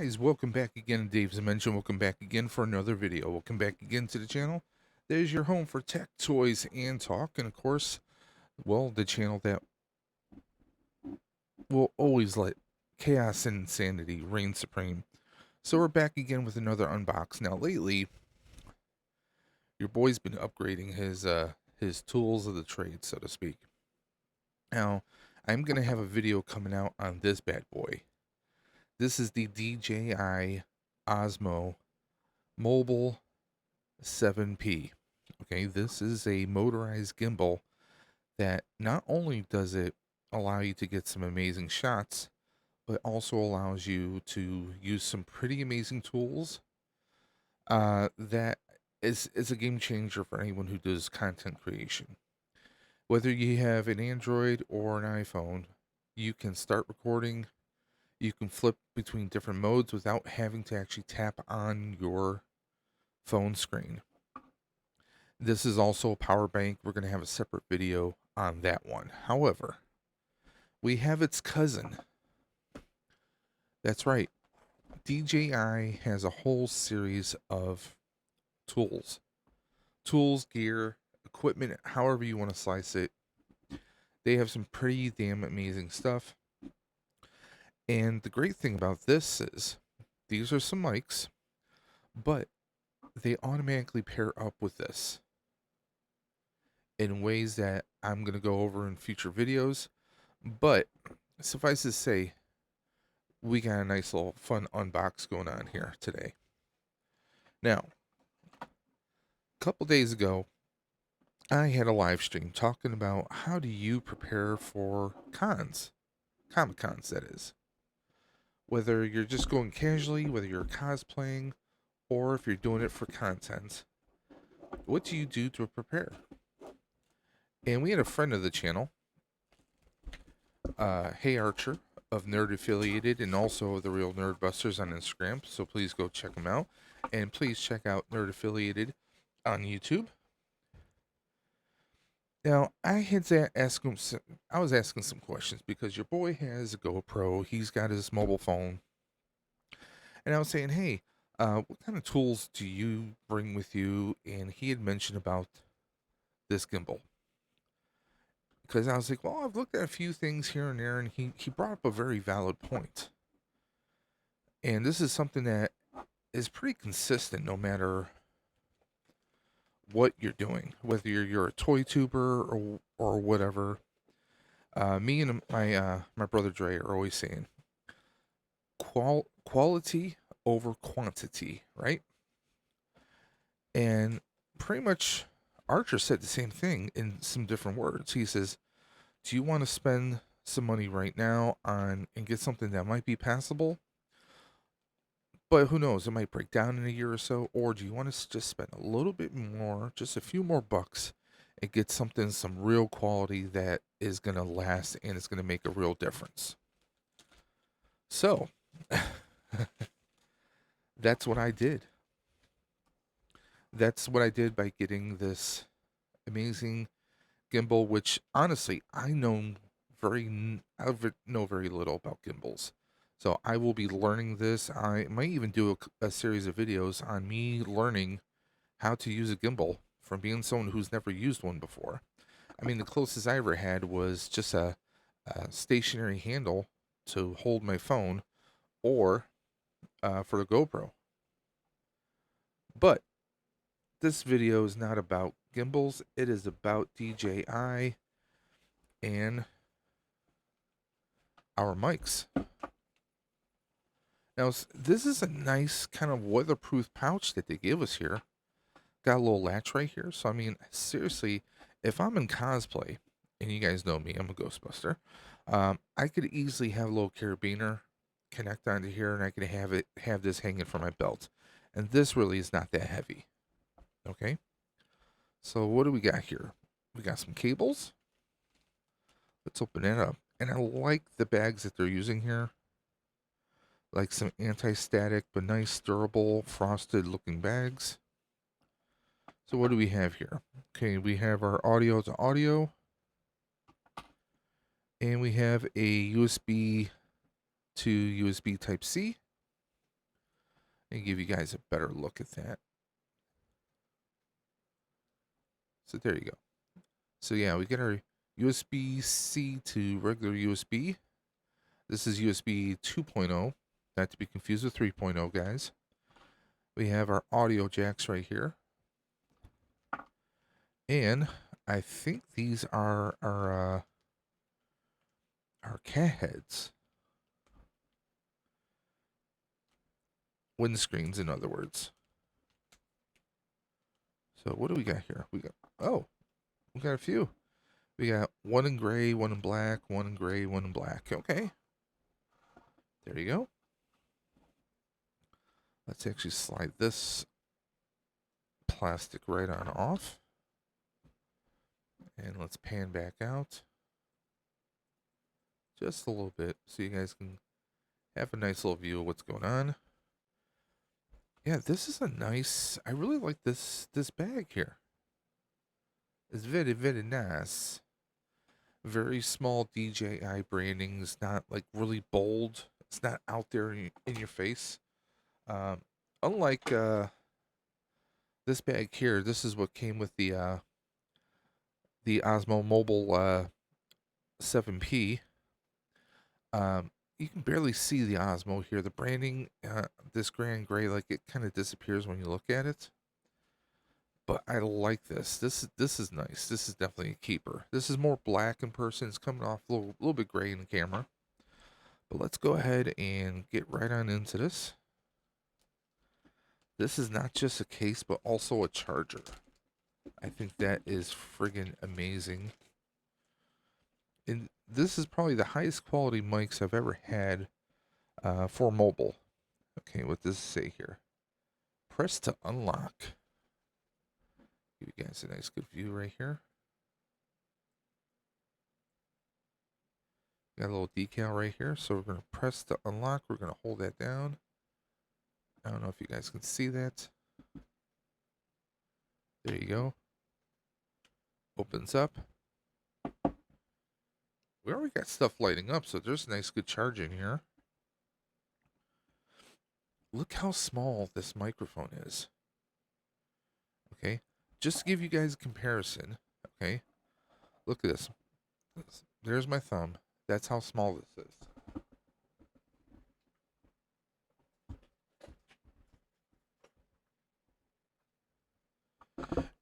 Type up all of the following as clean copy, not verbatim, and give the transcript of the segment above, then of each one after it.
guys, welcome back again to Dave's Dimension. Welcome back again for another video. Welcome back again to the channel. There's your home for tech, toys, and talk. And of course, well, the channel that will always let chaos and insanity reign supreme. So we're back again with another unbox. Now lately, your boy's been upgrading his tools of the trade, so to speak. Now, I'm gonna have a video coming out on this bad boy. This is the DJI Osmo Mobile 7P. Okay, this is a motorized gimbal that not only does it allow you to get some amazing shots, but also allows you to use some pretty amazing tools. That is a game changer for anyone who does content creation. Whether you have an Android or an iPhone, you can start recording. You can flip between different modes without having to actually tap on your phone screen. This is also a power bank. We're going to have a separate video on that one. However, we have its cousin. That's right. DJI has a whole series of tools. Tools, gear, equipment, however you want to slice it. They have some pretty damn amazing stuff. And the great thing about this is these are some mics, but they automatically pair up with this in ways that I'm going to go over in future videos. But suffice to say, we got a nice little fun unbox going on here today. Now, a couple days ago, I had a live stream talking about how do you prepare for cons, Comic Cons, that is. Whether you're just going casually, whether you're cosplaying, or if you're doing it for content, what do you do to prepare? And we had a friend of the channel, Hey Archer, of Nerd Affiliated and also the Real Nerd Busters on Instagram. So please go check them out. And please check out Nerd Affiliated on YouTube. Now, I was asking some questions because your boy has a GoPro. He's got his mobile phone. And I was saying, hey, what kind of tools do you bring with you? And he had mentioned about this gimbal. Because I was like, well, I've looked at a few things here and there, and he brought up a very valid point. And this is something that is pretty consistent no matter what you're doing, whether you're a toy tuber or whatever. Me and my brother Dre are always saying quality over quantity, right? And pretty much Archer said the same thing in some different words. He says, do you want to spend some money right now on and get something that might be passable, but who knows, it might break down in a year or so, or do you want to just spend a little bit more, just a few more bucks, and get something, some real quality that is going to last and it's going to make a real difference? So that's what I did. That's what I did by getting this amazing gimbal, which honestly I know very little about gimbals. So I will be learning this. I might even do a series of videos on me learning how to use a gimbal from being someone who's never used one before. I mean, the closest I ever had was just a stationary handle to hold my phone or for the GoPro. But this video is not about gimbals. It is about DJI and our mics. Now, this is a nice kind of weatherproof pouch that they give us here. Got a little latch right here. So, I mean, seriously, if I'm in cosplay, and you guys know me, I'm a Ghostbuster, I could easily have a little carabiner connect onto here, and I could have this hanging from my belt. And this really is not that heavy. Okay? So, what do we got here? We got some cables. Let's open it up. And I like the bags that they're using here. Like some anti-static but nice durable frosted looking bags. So what do we have here? Okay, we have our audio to audio. And we have a USB to USB Type-C. and give you guys a better look at that. So there you go. So yeah, we get our USB-C to regular USB. This is USB 2.0, not to be confused with 3.0, guys. We have our audio jacks right here. And I think these are our cat heads. Windscreens, in other words. So what do we got here? We got a few. We got one in gray, one in black, one in gray, one in black. Okay. There you go. Let's actually slide this plastic right on off. And let's pan back out. Just a little bit so you guys can have a nice little view of what's going on. Yeah, this is a nice, I really like this bag here. It's very, very nice. Very small DJI branding. It's not like really bold. It's not out there in your face. Unlike this bag here, this is what came with the Osmo Mobile 7P. You can barely see the Osmo here. The branding, this grand gray, like it kind of disappears when you look at it. But I like this. This is nice. This is definitely a keeper. This is more black in person. It's coming off a little bit gray in the camera. But let's go ahead and get right on into this. This is not just a case, but also a charger. I think that is friggin' amazing. And this is probably the highest quality mics I've ever had for mobile. Okay, what does it say here? Press to unlock. Give you guys a nice good view right here. Got a little decal right here. So we're going to press to unlock. We're going to hold that down. I don't know if you guys can see that. There you go. Opens up. We already got stuff lighting up, so there's nice good charge in here. Look how small this microphone is. Okay, just to give you guys a comparison. Okay, look at this. There's my thumb. That's how small this is.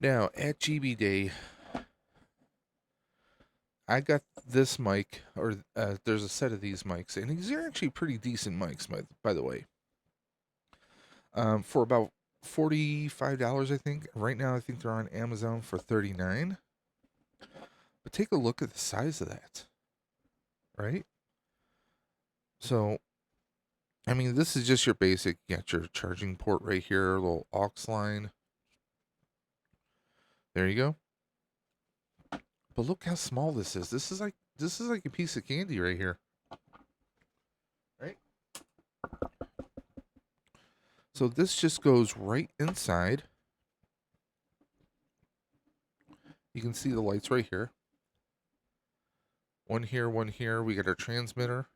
Now, at GB Day, I got this mic, or there's a set of these mics, and these are actually pretty decent mics, by the way. For about $45, I think. Right now, I think they're on Amazon for $39. But take a look at the size of that, right? So, I mean, this is just your basic. You got your charging port right here, a little aux line. There you go. But look how small this is. This is like a piece of candy right here. Right? So this just goes right inside. You can see the lights right here. One here, one here. We got our transmitter.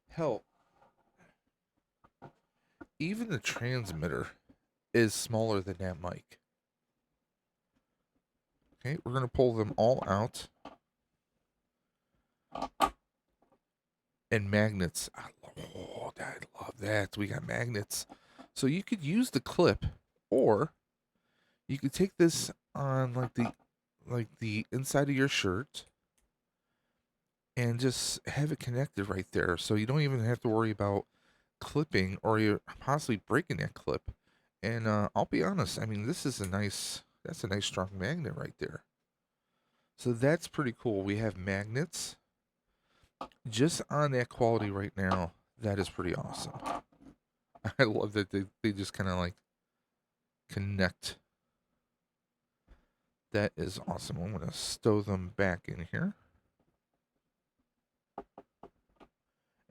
Hell, even the transmitter is smaller than that mic. Okay, we're going to pull them all out. And magnets. I love that. We got magnets. So you could use the clip, or you could take this on like the inside of your shirt and just have it connected right there. So you don't even have to worry about clipping or you're possibly breaking that clip. And I'll be honest, I mean that's a nice strong magnet right there. So that's pretty cool. We have magnets. Just on that quality right now, that is pretty awesome. I love that they just kind of like connect. That is awesome. I'm going to stow them back in here.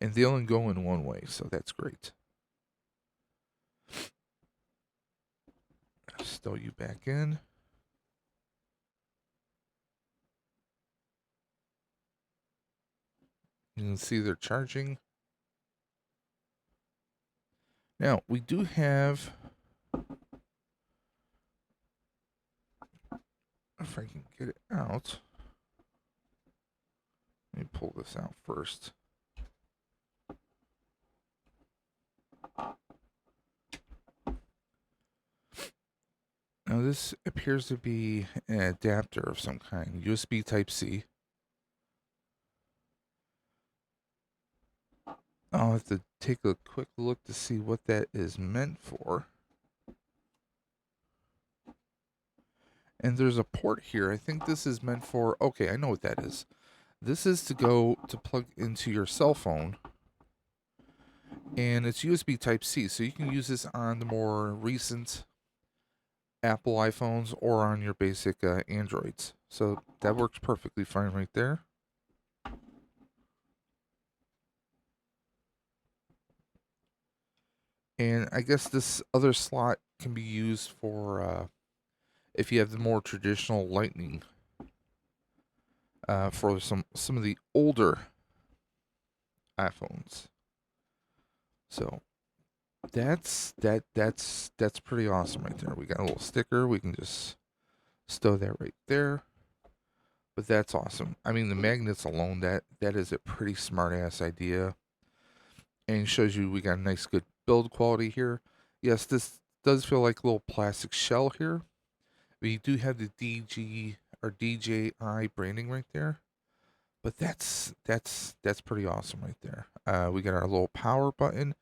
And they only go in one way, so that's great. Stow you back in. You can see they're charging. Now, we do have, if I can get it out, let me pull this out first. Now, this appears to be an adapter of some kind, USB Type-C. I'll have to take a quick look to see what that is meant for. And there's a port here. I think this is meant for, okay, I know what that is. This is to go to plug into your cell phone. And it's USB Type-C, so you can use this on the more recent Apple iPhones or on your basic Androids. So that works perfectly fine right there. And I guess this other slot can be used for if you have the more traditional Lightning for some of the older iPhones. So that's pretty awesome right there. We got a little sticker. We can just stow that right there. But that's awesome. I mean, the magnets alone, that is a pretty smart ass idea, and shows you we got a nice good build quality here. Yes, this does feel like a little plastic shell here. We do have the DG or DJI branding right there, but that's pretty awesome right there. We got our little power button,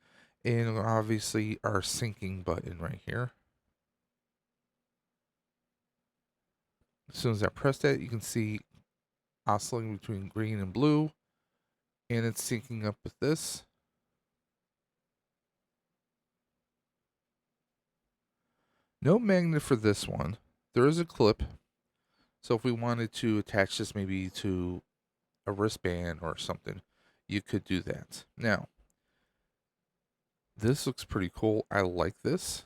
and obviously our syncing button right here. As soon as I press that, you can see oscillating between green and blue, and it's syncing up with this. No magnet for this one. There is a clip, so if we wanted to attach this maybe to a wristband or something, you could do that. Now, this looks pretty cool. I like this.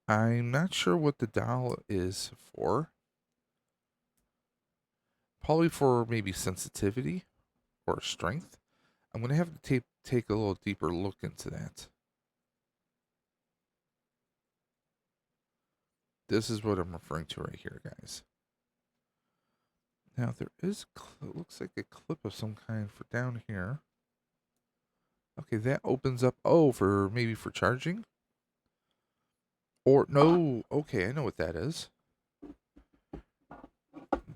I'm not sure what the dial is for. Probably for maybe sensitivity or strength. I'm going to have to take a little deeper look into that. This is what I'm referring to right here, guys. Now, there is, it looks like a clip of some kind for down here. Okay, that opens up, oh, for maybe for charging? Or, no, okay, I know what that is.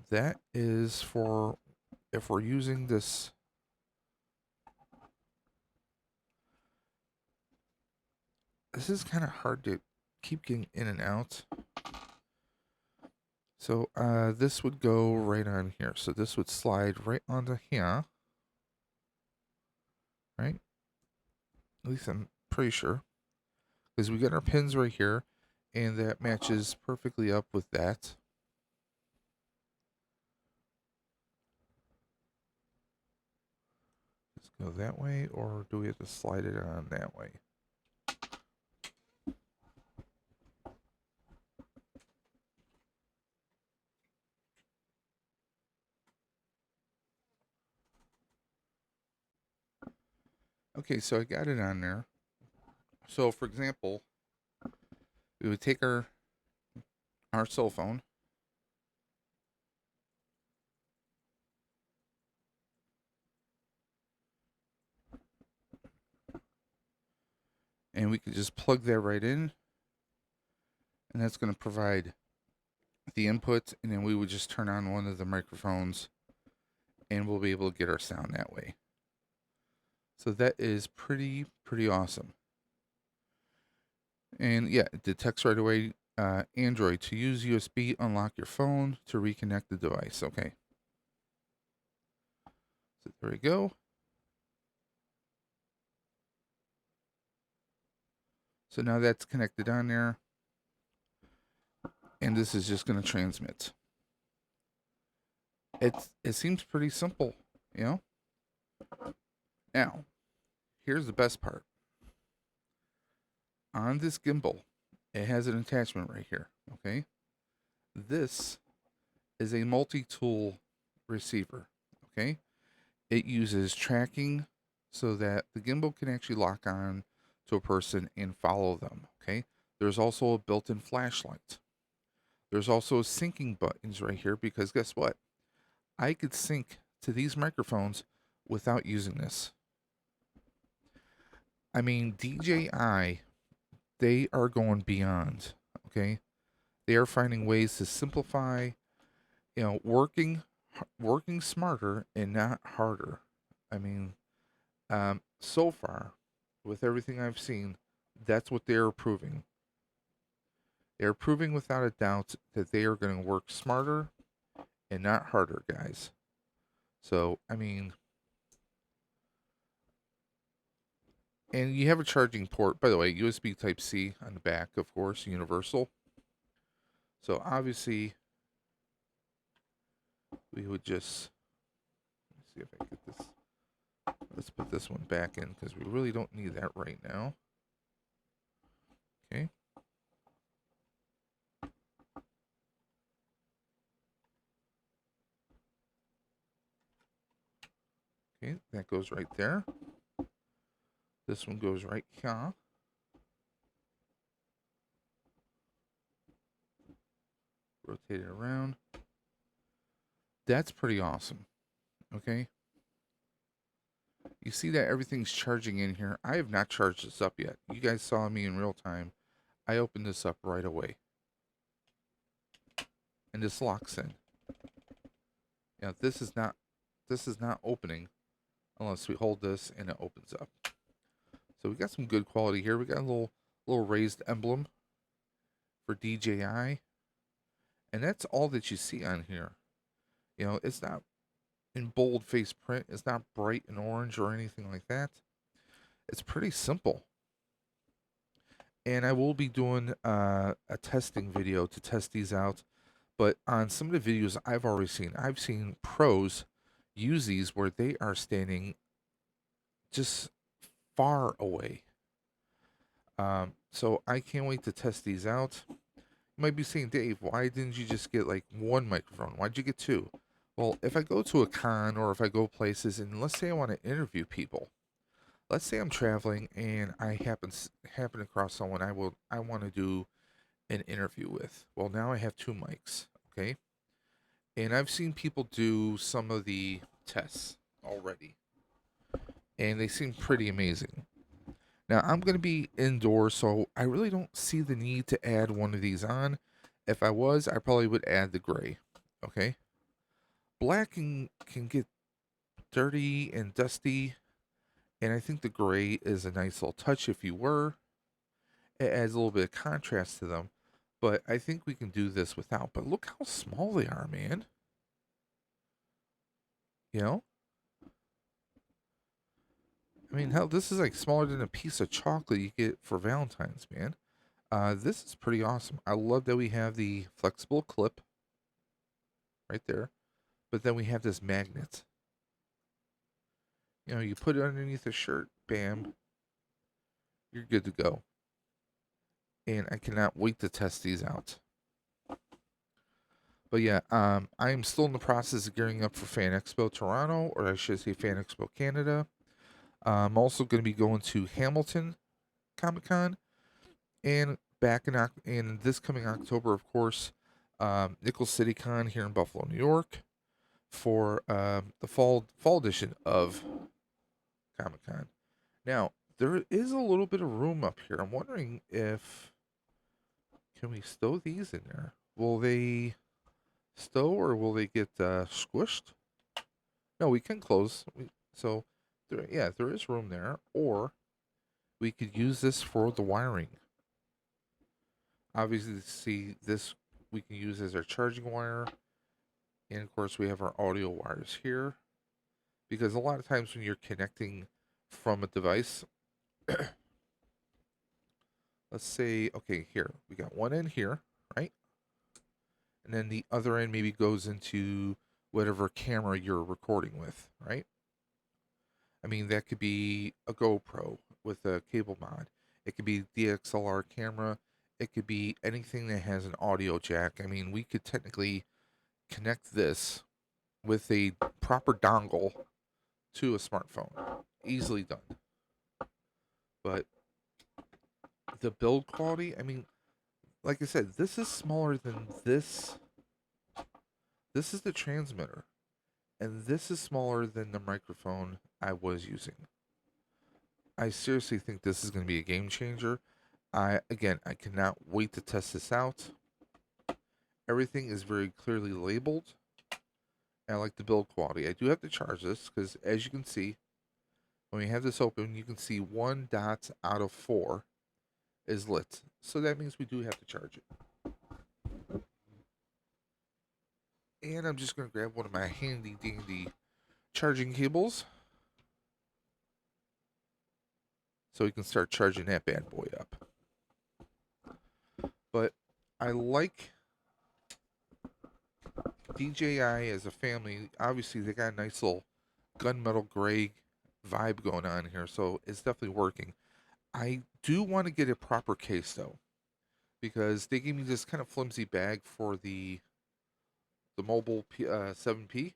That is for, if we're using this, this is kind of hard to keep getting in and out. So this would go right on here. So this would slide right onto here. Right? At least I'm pretty sure. Because we got our pins right here. And that matches perfectly up with that. Let's go that way. Or do we have to slide it on that way? Okay, so I got it on there. So for example, we would take our cell phone. And we could just plug that right in. And that's going to provide the input. And then we would just turn on one of the microphones. And we'll be able to get our sound that way. So that is pretty awesome. And yeah, it detects right away Android to use USB, unlock your phone to reconnect the device. Okay. So there we go. So now that's connected on there. And this is just going to transmit. It seems pretty simple, you know? Now, here's the best part. On this gimbal, it has an attachment right here, okay? This is a multi-tool receiver, okay? It uses tracking so that the gimbal can actually lock on to a person and follow them. Okay. There's also a built-in flashlight. There's also syncing buttons right here because guess what? I could sync to these microphones without using this. I mean, DJI, they are going beyond. Okay. They are finding ways to simplify, working smarter and not harder. I mean, so far, with everything I've seen, that's what they're proving. They're proving without a doubt that they are going to work smarter and not harder, guys. So, I mean, and you have a charging port, by the way, USB Type C on the back, of course, universal. So, obviously, we would just see if I can get this. Let's put this one back in because we really don't need that right now. Okay. Okay, that goes right there. This one goes right here. Rotate it around. That's pretty awesome. Okay. You see that everything's charging in here. I have not charged this up yet. You guys saw me in real time. I opened this up right away. And this locks in. Now this is not opening unless we hold this and it opens up. So we got some good quality here. We got a little raised emblem for DJI. And that's all that you see on here. It's not in bold face print. It's not bright and orange or anything like that. It's pretty simple. And I will be doing a testing video to test these out. But on some of the videos I've seen pros use these where they are standing just far away. So I can't wait to test these out. You might be saying, Dave, why didn't you just get like one microphone? Why'd you get two? Well, if I go to a con or if I go places and let's say I want to interview people, let's say I'm traveling and I happen across someone I want to do an interview with. Well, now I have two mics, okay? And I've seen people do some of the tests already, and they seem pretty amazing. Now, I'm going to be indoors, so I really don't see the need to add one of these on. If I was, I probably would add the gray, okay? Black can get dirty and dusty, and I think the gray is a nice little touch if you were. It adds a little bit of contrast to them, but I think we can do this without. But look how small they are, man. You know? I mean, hell, this is like smaller than a piece of chocolate you get for Valentine's, man. This is pretty awesome. I love that we have the flexible clip right there, but then we have this magnet. You put it underneath a shirt, bam, you're good to go. And I cannot wait to test these out. But yeah, I am still in the process of gearing up for Fan Expo Toronto, or I should say Fan Expo Canada. I'm also going to be going to Hamilton Comic Con and back in this coming October, of course, Nickel City Con here in Buffalo, New York, for the fall edition of Comic Con. Now there is a little bit of room up here. I'm wondering if can we stow these in there? Will they stow or will they get squished? No, we can close. So there is room there, or we could use this for the wiring. Obviously, see this we can use as our charging wire, and of course we have our audio wires here. Because a lot of times when you're connecting from a device, let's say, okay, here we got one end here, right, and then the other end maybe goes into whatever camera you're recording with, right? I mean, that could be a GoPro with a cable mod. It could be DXLR camera. It could be anything that has an audio jack. I mean, we could technically connect this with a proper dongle to a smartphone. Easily done. But The build quality, I mean, like I said, this is smaller than this. This is the transmitter, and this is smaller than the microphone I was using. I seriously think this is going to be a game changer. I cannot wait to test this out. Everything is very clearly labeled. I like the build quality. I do have to charge this because, as you can see, when we have this open, you can see 1 dot out of 4 is lit. So that means we do have to charge it. And I'm just going to grab one of my handy dandy charging cables so we can start charging that bad boy up. But I like DJI as a family. Obviously, they got a nice little gunmetal gray vibe going on here, so it's definitely working. I do want to get a proper case though, because they gave me this kind of flimsy bag for the mobile 7P,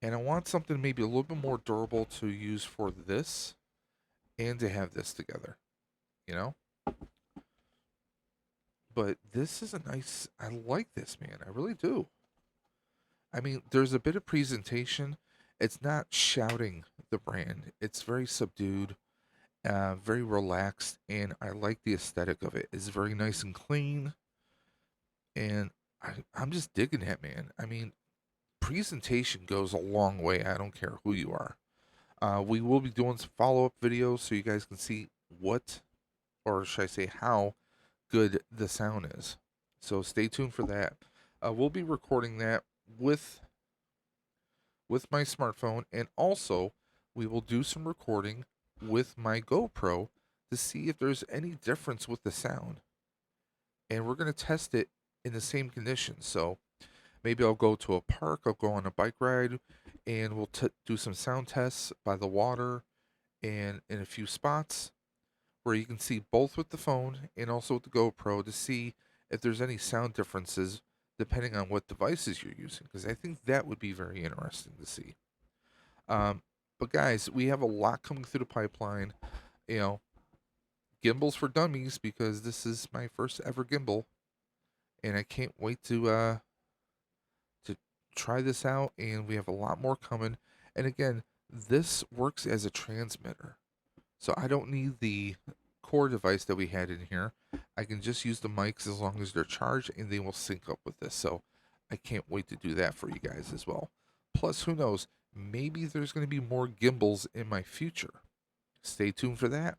and I want something maybe a little bit more durable to use for this and to have this together, you know. But this is a nice. I like this, man. I really do. I mean, there's a bit of presentation. It's not shouting the brand. It's very subdued, very relaxed, and I like the aesthetic of it. It's very nice and clean, and I'm just digging that, man. I mean, presentation goes a long way. I don't care who you are. We will be doing some follow up videos so you guys can see what, or should I say, how good the sound is. So stay tuned for that. We'll be recording that with my smartphone, and also we will do some recording with my GoPro to see if there's any difference with the sound. And we're going to test it in the same conditions. So maybe I'll go to a park, I'll go on a bike ride, and we'll do some sound tests by the water and in a few spots where you can see both with the phone and also with the GoPro to see if there's any sound differences depending on what devices you're using, because I think that would be very interesting to see. But guys, we have a lot coming through the pipeline. You know, gimbals for dummies, because this is my first ever gimbal, and I can't wait to try this out. And we have a lot more coming. And again, this works as a transmitter, so I don't need the core device that we had in here. I can just use the mics as long as they're charged, and they will sync up with this. So I can't wait to do that for you guys as well. Plus, who knows? Maybe there's going to be more gimbals in my future. Stay tuned for that.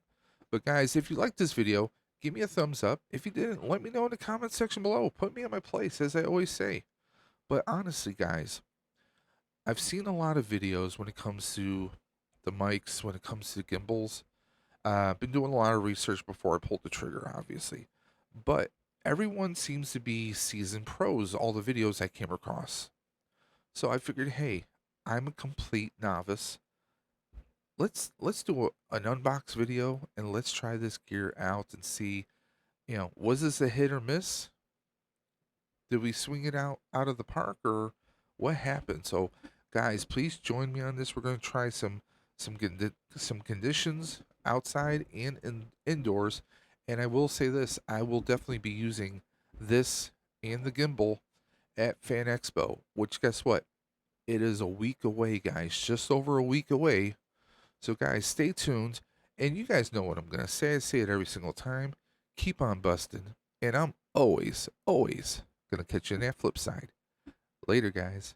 But guys, if you liked this video, give me a thumbs up. If you didn't, let me know in the comment section below. Put me in my place, as I always say. But honestly, guys, I've seen a lot of videos when it comes to the mics, when it comes to gimbals. I've been doing a lot of research before I pulled the trigger, obviously. But everyone seems to be seasoned pros, all the videos I came across. So I figured, hey, I'm a complete novice. Let's do an unbox video and let's try this gear out and see, was this a hit or miss? Did we swing it out of the park, or what happened? So guys, please join me on this. We're going to try some conditions outside and indoors. And I will say this, I will definitely be using this and the gimbal at Fan Expo, which, guess what? It is a week away, guys, just over a week away. So guys, stay tuned. And you guys know what I'm going to say. I say it every single time. Keep on busting. And I'm always going to catch you on that flip side. Later, guys.